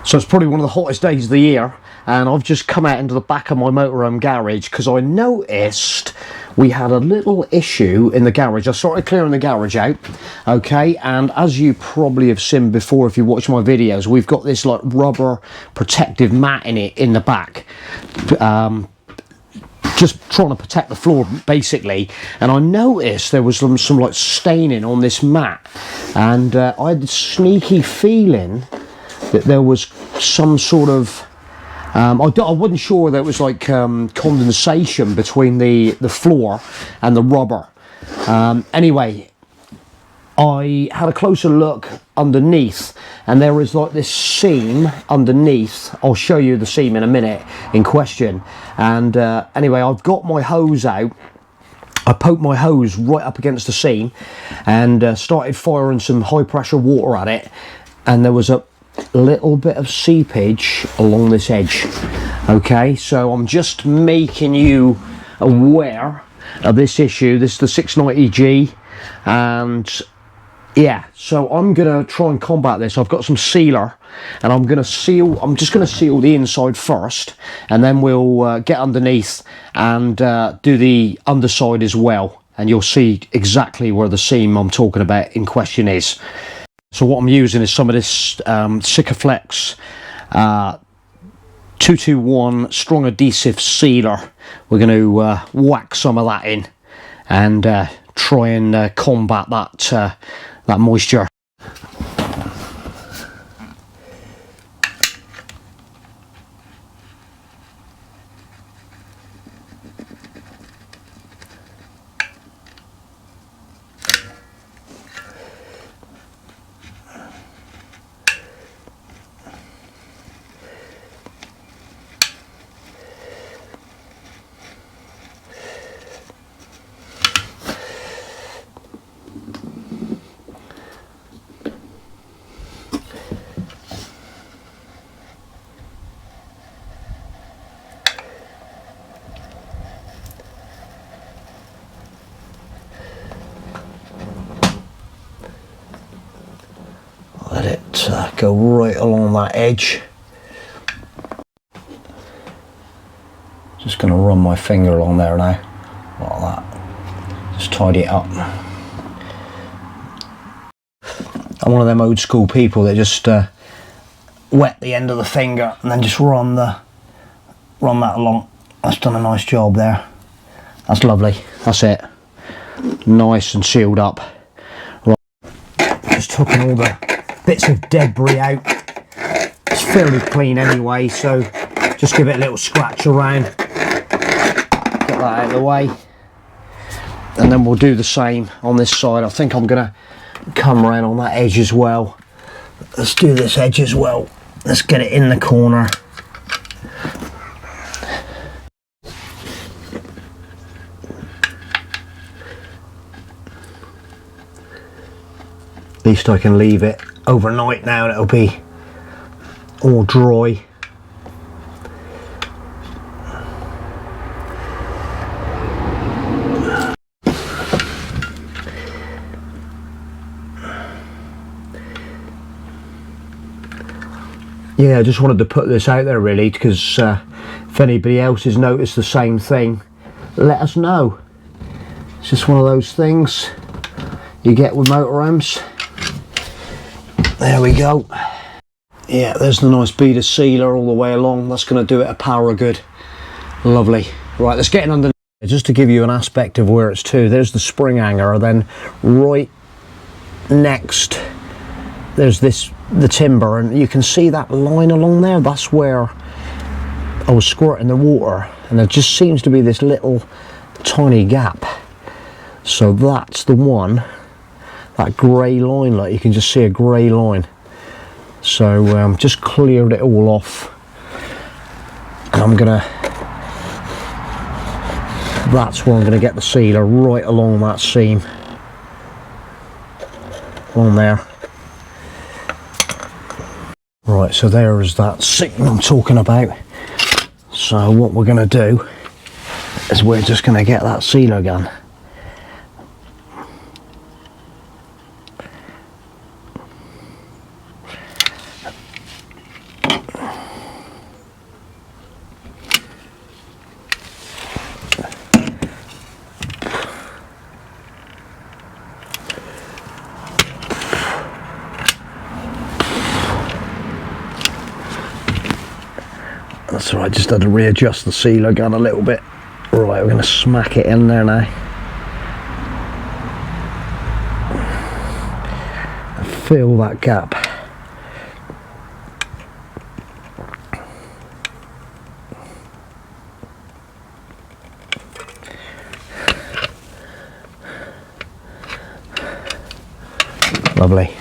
So it's probably one of the hottest days of the year, and I've just come out into the back of my motorhome garage because I noticed we had a little issue in the garage. I started clearing the garage out, okay, and as you probably have seen before if you watch my videos, we've got this like rubber protective mat in it in the back, just trying to protect the floor basically, and I noticed there was some like staining on this mat, and I had this sneaky feeling that there was some sort of I wasn't sure there was like condensation between the floor and the rubber. Anyway, I had a closer look underneath, and there is like this seam underneath. I'll show you the seam in a minute in question. And anyway, I've got my hose out. I poked my hose right up against the seam and started firing some high pressure water at it, and there was a little bit of seepage along this edge. Okay, so I'm just making you aware of this issue. This is the 690G, and yeah, so I'm gonna try and combat this. I've got some sealer, and I'm just gonna seal the inside first, and then we'll get underneath and do the underside as well, and you'll see exactly where the seam I'm talking about in question is. So what I'm using is some of this Sikaflex 221 strong adhesive sealer. We're going to whack some of that in and try and combat that moisture. Let it go right along that edge. Just going to run my finger along there now, like that. Just tidy it up. I'm one of them old school people that just wet the end of the finger and then just run that along. That's done a nice job there. That's lovely. That's it. Nice and sealed up. Right. Just taking all the bits of debris out. It's fairly clean anyway, so just give it a little scratch around, get that out of the way, and then we'll do the same on this side. I think I'm gonna come around on that edge as well. Let's do this edge as well. Let's get it in the corner. At least I can leave it overnight now and it'll be all dry. Yeah, I just wanted to put this out there really, because if anybody else has noticed the same thing, let us know. It's just one of those things you get with motorhomes. There we go. Yeah, there's the nice bead of sealer all the way along. That's going to do it a power of good. Lovely. Right, let's get in underneath. Just to give you an aspect of where it's to, there's the spring hanger, then right next there's the timber, and you can see that line along there. That's where I was squirting the water, and there just seems to be this little tiny gap. So that's the one, that grey line, like you can just see a grey line. So just cleared it all off, and that's where I'm gonna get the sealer, right along that seam, along there. Right, so there is that seam I'm talking about. So what we're going to do is we're just going to get that sealer gun. That's all right, just had to readjust the sealer gun a little bit. Right, we're going to smack it in there now. Fill that gap. Lovely.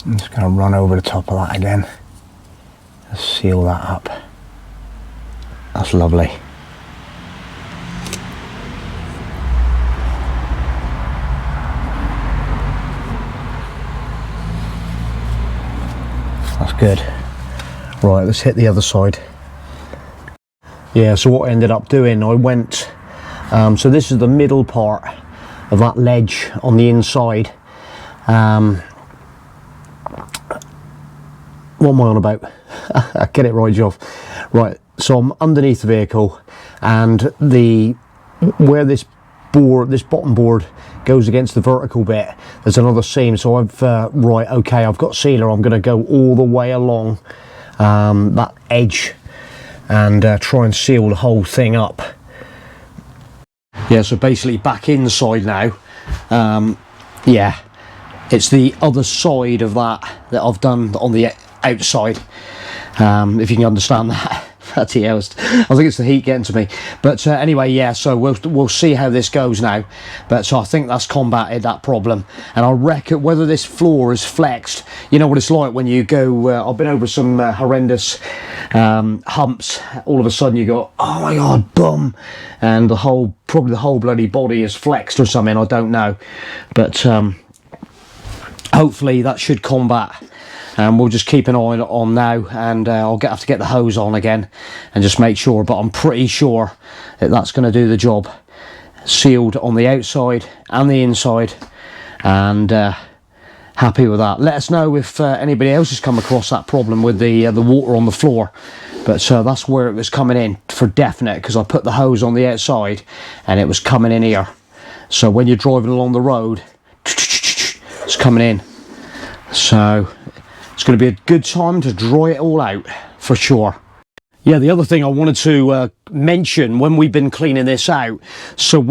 I'm just going to run over the top of that again. Let's seal that up. That's lovely. That's good. Right, let's hit the other side. Yeah, so what I ended up doing, I went, so this is the middle part of that ledge on the inside. What am I on about? Get it right, Joff. Right, so I'm underneath the vehicle, and where this bottom board goes against the vertical bit, there's another seam. So I've right, okay, I've got sealer. I'm going to go all the way along that edge and try and seal the whole thing up. Yeah, so basically back inside now. Yeah, it's the other side of that I've done on the outside, if you can understand that. Bloody hell, I think it's the heat getting to me. But anyway, yeah, so we'll see how this goes now. But so I think that's combated that problem, and I reckon whether this floor is flexed, you know what it's like when you go, I've been over some horrendous humps. All of a sudden you go, oh my god, bum, and probably the whole bloody body is flexed or something, I don't know. But hopefully that should combat. And we'll just keep an eye on now, and I'll have to get the hose on again and just make sure, but I'm pretty sure that that's going to do the job. Sealed on the outside and the inside, and happy with that. Let us know if anybody else has come across that problem with the water on the floor. But that's where it was coming in for definite, because I put the hose on the outside and it was coming in here. So when you're driving along the road, it's coming in. So it's going to be a good time to dry it all out, for sure. Yeah, the other thing I wanted to mention when we've been cleaning this out, so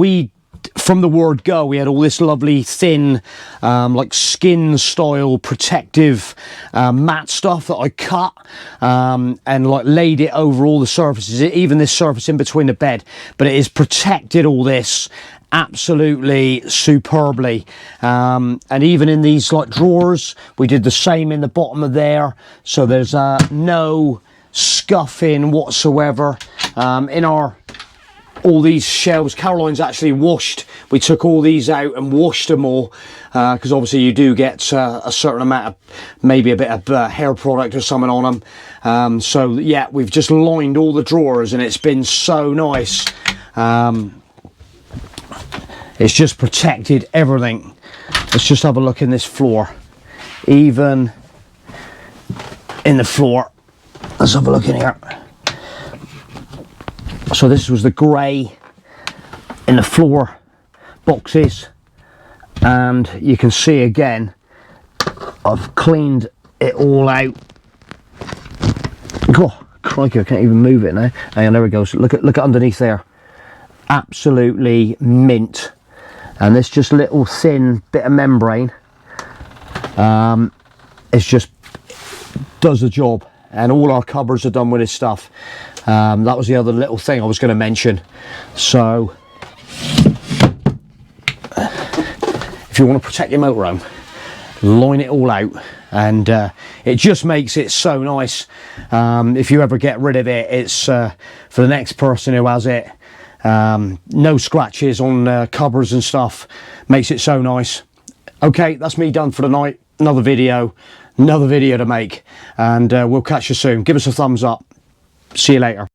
from the word go, we had all this lovely thin, like skin style protective matte stuff that I cut and like laid it over all the surfaces, even this surface in between the bed, but it has protected all this absolutely superbly, and even in these like drawers we did the same in the bottom of there, so there's no scuffing whatsoever. In all these shelves, Caroline's actually washed, we took all these out and washed them all, because obviously you do get a certain amount of, maybe a bit of hair product or something on them. So yeah, we've just lined all the drawers and it's been so nice. It's just protected everything. Let's just have a look in this floor. Even in the floor, let's have a look in here. So this was the grey in the floor boxes, and you can see again I've cleaned it all out. Oh crikey, I can't even move it now. Hang on, there we go. So look at underneath there. Absolutely mint. And this just little thin bit of membrane, it's just does the job, and all our cupboards are done with this stuff. That was the other little thing I was going to mention. So if you want to protect your motorhome, line it all out, and it just makes it so nice. If you ever get rid of it, it's for the next person who has it. No scratches on covers and stuff, makes it so nice. Okay, that's me done for the night. Another video to make, and we'll catch you soon. Give us a thumbs up. See you later.